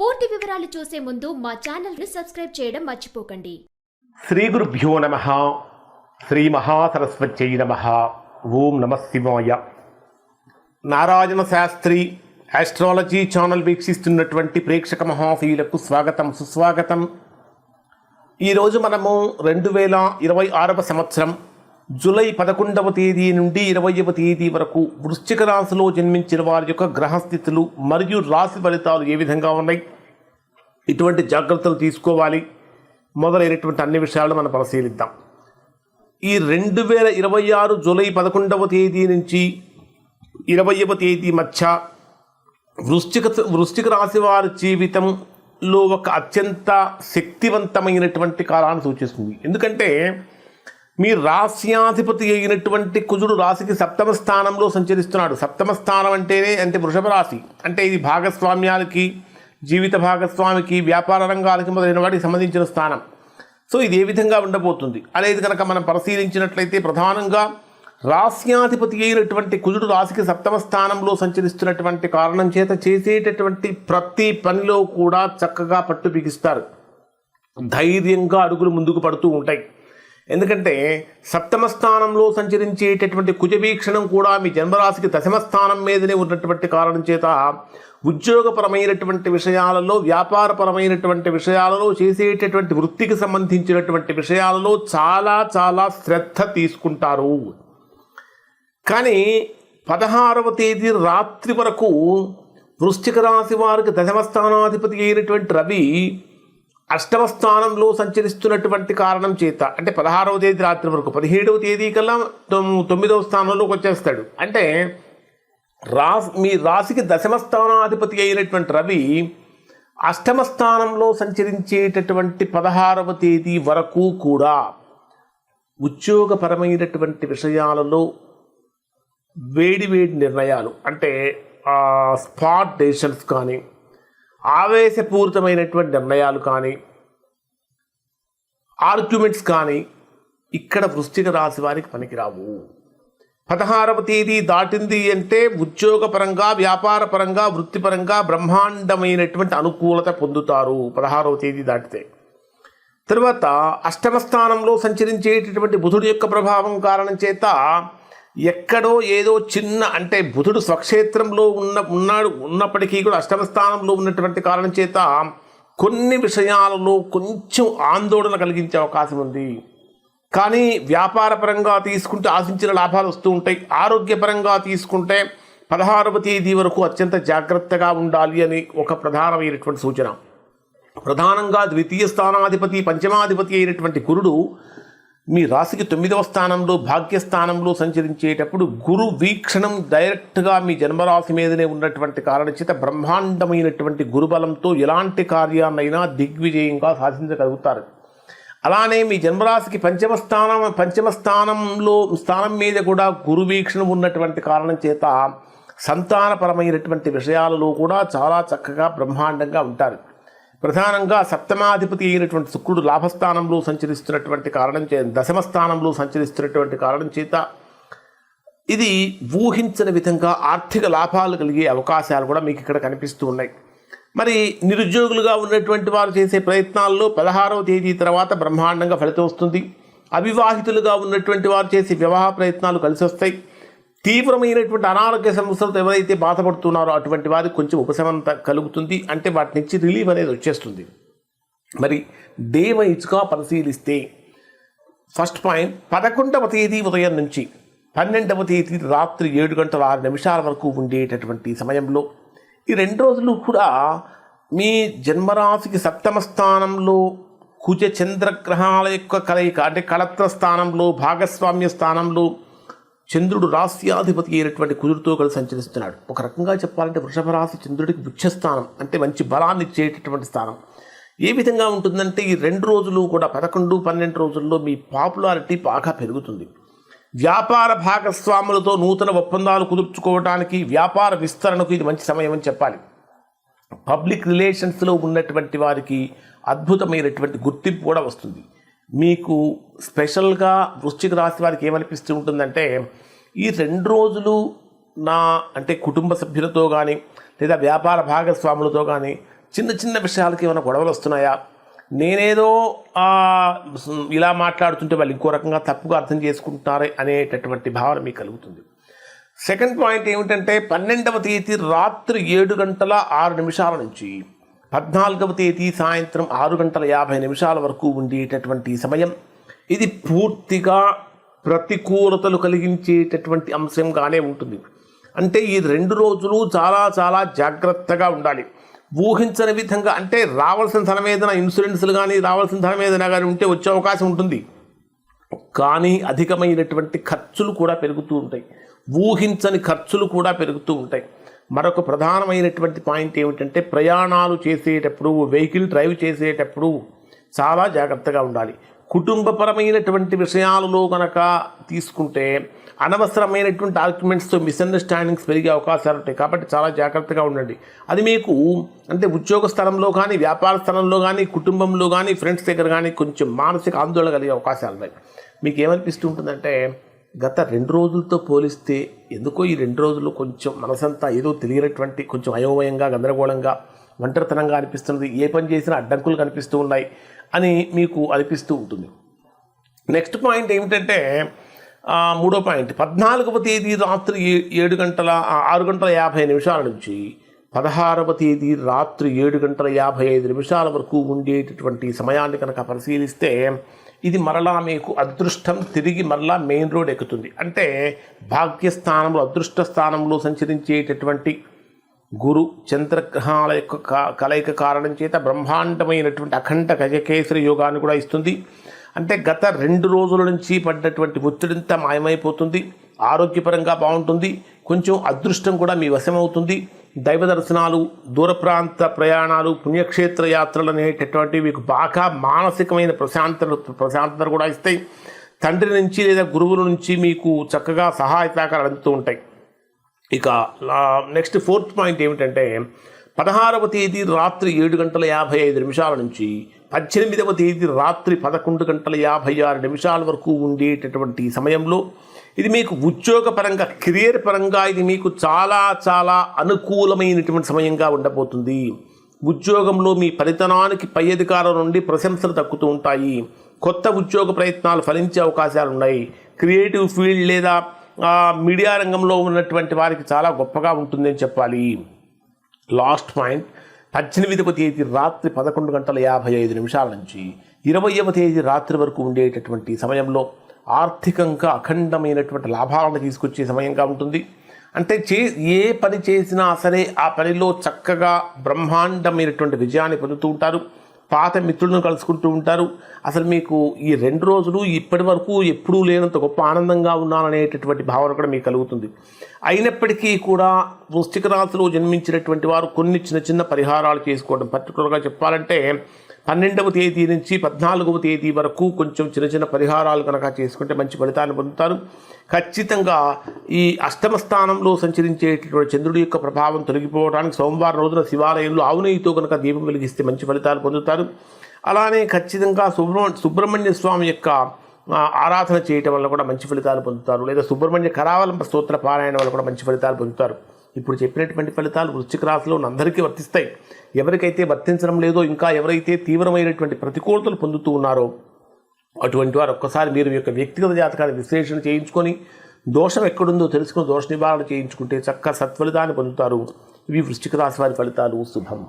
పూర్తి వివరాలు చూసే ముందు మా ఛానల్ ని సబ్స్క్రైబ్ చేయడం మర్చిపోకండి. శ్రీ గురుభ్యో నమః. శ్రీ మహాసరస్వత్యై నమః. ఓం నమః శివాయ. నారాయణ శాస్త్రి ఆస్ట్రాలజీ ఛానల్ వీక్షిస్తున్నటువంటి ప్రేక్షక మహాశీలకు స్వాగతం, సుస్వాగతం. ఈరోజు మనము 2026వ సంవత్సరం జూలై 11వ తేదీ నుండి 20వ తేదీ వరకు వృశ్చిక రాశిలో జన్మించిన వారి యొక్క గ్రహస్థితులు మరియు రాశి ఫలితాలు ఏ విధంగా ఉన్నాయి, ఇటువంటి జాగ్రత్తలు తీసుకోవాలి మొదలైనటువంటి అన్ని విషయాలు మనం పరిశీలిద్దాం. ఈ 2026 జూలై 11వ తేదీ నుంచి 20వ తేదీ మధ్య వృశ్చిక రాశి వారి జీవితంలో ఒక అత్యంత శక్తివంతమైనటువంటి కాలాన్ని సూచిస్తుంది. ఎందుకంటే మీ రాశ్యాధిపతి అయినటువంటి కుజుడు రాశికి సప్తమ స్థానంలో సంచరిస్తున్నాడు. సప్తమ స్థానం అంటే వృషభ రాశి అంటే ఇది భాగస్వామ్యాలకి, జీవిత భాగస్వామికి, వ్యాపార రంగాలకి మొదలైన వాటికి సంబంధించిన స్థానం. సో ఇది ఏ విధంగా ఉండబోతుంది అనేది కనుక మనం పరిశీలించినట్లయితే, ప్రధానంగా రాశ్యాధిపతి అయినటువంటి కుజుడు రాశికి సప్తమ స్థానంలో సంచరిస్తున్నటువంటి కారణం చేత చేసేటటువంటి ప్రతి పనిలో కూడా చక్కగా పట్టు బిగిస్తారు, ధైర్యంగా అడుగులు ముందుకు పడుతూ ఉంటాయి. ఎందుకంటే సప్తమ స్థానంలో సంచరించేటటువంటి కుజవీక్షణం కూడా మీ జన్మరాశికి దశమ స్థానం మీదనే ఉన్నటువంటి కారణం చేత ఉద్యోగపరమైనటువంటి విషయాలలో, వ్యాపారపరమైనటువంటి విషయాలలో, చేసేటటువంటి వృత్తికి సంబంధించినటువంటి విషయాలలో చాలా చాలా శ్రద్ధ తీసుకుంటారు. కానీ 16వ తేదీ రాత్రి వరకు వృశ్చిక రాశి వారికి దశమ స్థానాధిపతి అయినటువంటి రవి అష్టమ స్థానంలో సంచరిస్తున్నటువంటి కారణం చేత, అంటే 16వ తేదీ రాత్రి వరకు 17వ తేదీ కల్లా 9వ స్థానంలోకి వచ్చేస్తాడు. అంటే మీ రాశికి దశమ స్థానాధిపతి అయినటువంటి రవి అష్టమ స్థానంలో సంచరించేటటువంటి 16వ తేదీ వరకు కూడా ఉద్యోగపరమైనటువంటి విషయాలలో వేడి నిర్ణయాలు, అంటే స్పాట్ డెసిషన్స్ కానీ, ఆవేశపూరితమైనటువంటి నిర్ణయాలు కానీ, ఆర్గ్యుమెంట్స్ కానీ ఇక్కడ వృశ్చిక రాశి వారికి పనికిరావు. 16వ తేదీ దాటింది అంటే ఉద్యోగపరంగా, వ్యాపారపరంగా, వృత్తిపరంగా బ్రహ్మాండమైనటువంటి అనుకూలత పొందుతారు 16వ తేదీ దాటితే. తర్వాత అష్టమ స్థానంలో సంచరించేటటువంటి బుధుడి యొక్క ప్రభావం కారణం చేత ఎక్కడో ఏదో చిన్న, అంటే బుధుడు స్వక్షేత్రంలో ఉన్నప్పటికీ కూడా అష్టమ స్థానంలో ఉన్నటువంటి కారణం చేత కొన్ని విషయాలలో కొంచెం ఆందోళన కలిగించే అవకాశం ఉంది. కానీ వ్యాపారపరంగా తీసుకుంటే ఆశించిన లాభాలు వస్తూ ఉంటాయి. ఆరోగ్యపరంగా తీసుకుంటే 16వ తేదీ వరకు అత్యంత జాగ్రత్తగా ఉండాలి అని ఒక ప్రధానమైనటువంటి సూచన. ప్రధానంగా ద్వితీయ స్థానాధిపతి, పంచమాధిపతి అయినటువంటి గురుడు మీ రాశికి 9వ స్థానంలో, భాగ్యస్థానంలో సంచరించేటప్పుడు గురు వీక్షణం డైరెక్ట్గా మీ జన్మరాశి మీదనే ఉన్నటువంటి కారణం చేత బ్రహ్మాండమైనటువంటి గురుబలంతో ఎలాంటి కార్యాన్నైనా దిగ్విజయంగా సాధించగలుగుతారు. అలానే మీ జన్మరాశికి పంచమ స్థానం మీద కూడా గురు వీక్షణం ఉన్నటువంటి కారణం చేత సంతానపరమైనటువంటి విషయాలలో కూడా చాలా చక్కగా బ్రహ్మాండంగా ఉంటారు. ప్రధానంగా సప్తమాధిపతి అయినటువంటి శుక్రుడు లాభస్థానంలో సంచరిస్తున్నటువంటి కారణం చేత, దశమ స్థానంలో సంచరిస్తున్నటువంటి కారణం చేత ఇది ఊహించని విధంగా ఆర్థిక లాభాలు కలిగే అవకాశాలు కూడా మీకు ఇక్కడ కనిపిస్తూ ఉన్నాయి. మరి నిరుద్యోగులుగా ఉన్నటువంటి వారు చేసే ప్రయత్నాల్లో 16వ తేదీ తర్వాత బ్రహ్మాండంగా ఫలితం వస్తుంది. అవివాహితులుగా ఉన్నటువంటి వారు చేసే వివాహ ప్రయత్నాలు కలిసి వస్తాయి. తీవ్రమైనటువంటి అనారోగ్య సమస్యలతో ఎవరైతే బాధపడుతున్నారో అటువంటి వారికి కొంచెం ఉపశమనం కలుగుతుంది, అంటే వాటి నుంచి రిలీఫ్ అనేది వచ్చేస్తుంది. మరి డే వైజ్గా పరిశీలిస్తే ఫస్ట్ పాయింట్ 11వ తేదీ ఉదయం నుంచి 12వ తేదీ రాత్రి 7:06 వరకు ఉండేటటువంటి సమయంలో ఈ 2 రోజులు కూడా మీ జన్మరాశికి సప్తమ స్థానంలో కుజ చంద్రగ్రహాల యొక్క కలయిక, అంటే కళత్ర స్థానంలో, భాగస్వామ్య స్థానంలో చంద్రుడు రాశ్యాధిపతి అయినటువంటి కుజుడితో కలిసి సంచరిస్తున్నాడు. ఒక రకంగా చెప్పాలంటే వృషభ రాశి చంద్రుడికి ఉచ్చస్థానం, అంటే మంచి బలాన్ని ఇచ్చేటటువంటి స్థానం. ఏ విధంగా ఉంటుందంటే ఈ 2 రోజులు కూడా 11, 12 రోజుల్లో మీ పాపులారిటీ బాగా పెరుగుతుంది. వ్యాపార భాగస్వాములతో నూతన ఒప్పందాలు కుదుర్చుకోవడానికి, వ్యాపార విస్తరణకు ఇది మంచి సమయం అని చెప్పాలి. పబ్లిక్ రిలేషన్స్లో ఉన్నటువంటి వారికి అద్భుతమైనటువంటి గుర్తింపు కూడా వస్తుంది. మీకు స్పెషల్గా వృశ్చిక రాశి వారికి ఏమనిపిస్తూ ఉంటుందంటే, ఈ 2 రోజులు అంటే కుటుంబ సభ్యులతో కానీ లేదా వ్యాపార భాగస్వాములతో కానీ చిన్న చిన్న విషయాలకి ఏమైనా గొడవలు వస్తున్నాయా, నేనేదో ఇలా మాట్లాడుతుంటే వాళ్ళు ఇంకో రకంగా తప్పుగా అర్థం చేసుకుంటున్నారే అనేటటువంటి భావన మీకు కలుగుతుంది. సెకండ్ పాయింట్ ఏమిటంటే 12వ తేదీ రాత్రి 7:06 నుంచి 14వ తేదీ సాయంత్రం 6:50 వరకు ఉండేటటువంటి సమయం ఇది పూర్తిగా ప్రతికూలతలు కలిగించేటటువంటి అంశంగానే ఉంటుంది. అంటే ఈ 2 రోజులు చాలా చాలా జాగ్రత్తగా ఉండాలి. ఊహించని విధంగా అంటే రావాల్సిన ధనం ఏదైనా ఇన్సూరెన్స్లు కానీ రావాల్సిన ధనం ఏదైనా కానీ ఉంటే వచ్చే అవకాశం ఉంటుంది. కానీ అధికమైనటువంటి ఖర్చులు కూడా పెరుగుతూ ఉంటాయి. ఊహించని ఖర్చులు కూడా పెరుగుతూ ఉంటాయి. మరొక ప్రధానమైనటువంటి పాయింట్ ఏమిటంటే ప్రయాణాలు చేసేటప్పుడు, వెహికల్ డ్రైవ్ చేసేటప్పుడు చాలా జాగ్రత్తగా ఉండాలి. కుటుంబపరమైనటువంటి విషయాలలో కనుక తీసుకుంటే అనవసరమైనటువంటి ఆర్గ్యుమెంట్స్తో మిస్అండర్స్టాండింగ్స్ పెరిగే అవకాశాలు ఉంటాయి. కాబట్టి చాలా జాగ్రత్తగా ఉండండి. అది మీకు అంటే ఉద్యోగ స్థలంలో కానీ, వ్యాపార స్థలంలో కానీ, కుటుంబంలో కానీ, ఫ్రెండ్స్ దగ్గర కానీ కొంచెం మానసిక ఆందోళన కలిగే అవకాశాలు ఉన్నాయి. మీకు ఏమనిపిస్తూ ఉంటుందంటే గత 2 రోజులతో పోలిస్తే ఎందుకో ఈ 2 రోజులు కొంచెం మనసంతా ఏదో తెలియనటువంటి కొంచెం అయోమయంగా, గందరగోళంగా, ఒంటరితనంగా అనిపిస్తున్నది. ఏ పని చేసినా అడ్డంకులు కనిపిస్తూ ఉన్నాయి అని మీకు అనిపిస్తూ ఉంటుంది. నెక్స్ట్ పాయింట్ ఏమిటంటే మూడో పాయింట్ 14వ తేదీ రాత్రి 6:50 నుంచి 16వ తేదీ రాత్రి 7:55 వరకు ఉండేటటువంటి సమయాన్ని కనుక పరిశీలిస్తే ఇది మరలా మీకు అదృష్టం తిరిగి మరలా మెయిన్ రోడ్ ఎక్కుతుంది. అంటే భాగ్యస్థానంలో, అదృష్ట స్థానంలో సంచరించేటటువంటి గురు చంద్రగ్రహాల యొక్క కలయిక కారణం చేత బ్రహ్మాండమైనటువంటి అఖండ గజకేసరి యోగాన్ని కూడా ఇస్తుంది. అంటే గత 2 రోజుల నుంచి పడ్డటువంటి ఒత్తిడింతా మాయమైపోతుంది. ఆరోగ్యపరంగా బాగుంటుంది. కొంచెం అదృష్టం కూడా మీ వశమవుతుంది. దైవ దర్శనాలు, దూర ప్రాంత ప్రయాణాలు, పుణ్యక్షేత్ర యాత్రలు అనేటటువంటివి మీకు బాగా మానసికమైన ప్రశాంతత కూడా ఇస్తాయి. తండ్రి నుంచి లేదా గురువుల నుంచి మీకు చక్కగా సహాయ సహకారాలు అందుతూ ఉంటాయి. ఇక నెక్స్ట్ ఫోర్త్ పాయింట్ ఏమిటంటే 16వ తేదీ రాత్రి 7:55 నుంచి 18వ తేదీ రాత్రి 11:56 వరకు ఉండేటటువంటి సమయంలో ఇది మీకు ఉద్యోగపరంగా, కెరియర్ పరంగా ఇది మీకు చాలా చాలా అనుకూలమైనటువంటి సమయంగా ఉండబోతుంది. ఉద్యోగంలో మీ ఫలితనానికి పై అధికారుల నుండి ప్రశంసలు దక్కుతూ ఉంటాయి. కొత్త ఉద్యోగ ప్రయత్నాలు ఫలించే అవకాశాలు ఉన్నాయి. క్రియేటివ్ ఫీల్డ్ లేదా మీడియా రంగంలో ఉన్నటువంటి వారికి చాలా గొప్పగా ఉంటుందని చెప్పాలి. లాస్ట్ పాయింట్ 18వ తేదీ రాత్రి 11:55 నుంచి 20వ తేదీ రాత్రి వరకు ఉండేటటువంటి సమయంలో ఆర్థికంగా అఖండమైనటువంటి లాభాలను తీసుకొచ్చే సమయంగా ఉంటుంది. అంటే ఏ పని చేసినా సరే ఆ పనిలో చక్కగా బ్రహ్మాండమైనటువంటి విజయాన్ని పొందుతూ ఉంటారు. పాత మిత్రులను కలుసుకుంటూ ఉంటారు. అసలు మీకు ఈ 2 రోజులు ఇప్పటి వరకు ఎప్పుడూ లేనంత గొప్ప ఆనందంగా ఉన్నాననేటటువంటి భావన కూడా మీకు కలుగుతుంది. అయినప్పటికీ కూడా వృశ్చిక రాశిలో జన్మించినటువంటి వారు కొన్ని చిన్న చిన్న పరిహారాలు చేసుకోవడం, పర్టికులర్గా చెప్పాలంటే 12వ తేదీ నుంచి 14వ తేదీ వరకు కొంచెం చిన్న చిన్న పరిహారాలు కనుక చేసుకుంటే మంచి ఫలితాన్ని పొందుతారు. ఖచ్చితంగా ఈ అష్టమ స్థానంలో సంచరించేటటువంటి చంద్రుడి యొక్క ప్రభావం తొలగిపోవడానికి సోమవారం రోజున శివాలయంలో ఆవు నెయ్యితో కనుక దీపం వెలిగిస్తే మంచి ఫలితాలు పొందుతారు. అలానే ఖచ్చితంగా సుబ్రహ్మణ్య స్వామి యొక్క ఆరాధన చేయటం వల్ల కూడా మంచి ఫలితాలు పొందుతారు. లేదా సుబ్రహ్మణ్య కరావలంబ స్తోత్ర పారాయణ వల్ల కూడా మంచి ఫలితాలు పొందుతారు. ఇప్పుడు చెప్పినటువంటి ఫలితాలు వృశ్చిక రాశిలో అందరికీ వర్తిస్తాయి. ఎవరికైతే వర్తించడం లేదో, ఇంకా ఎవరైతే తీవ్రమైనటువంటి ప్రతికూలతలు పొందుతూ ఉన్నారో అటువంటి వారు ఒక్కసారి మీరు యొక్క వ్యక్తిగత జాతకాన్ని విశ్లేషణ చేయించుకొని దోషం ఎక్కడుందో తెలుసుకుని దోష నివారణ చేయించుకుంటే చక్కగా సత్ఫలితాన్ని పొందుతారు. ఇవి వృశ్చిక రాశి వారి ఫలితాలు. శుభం.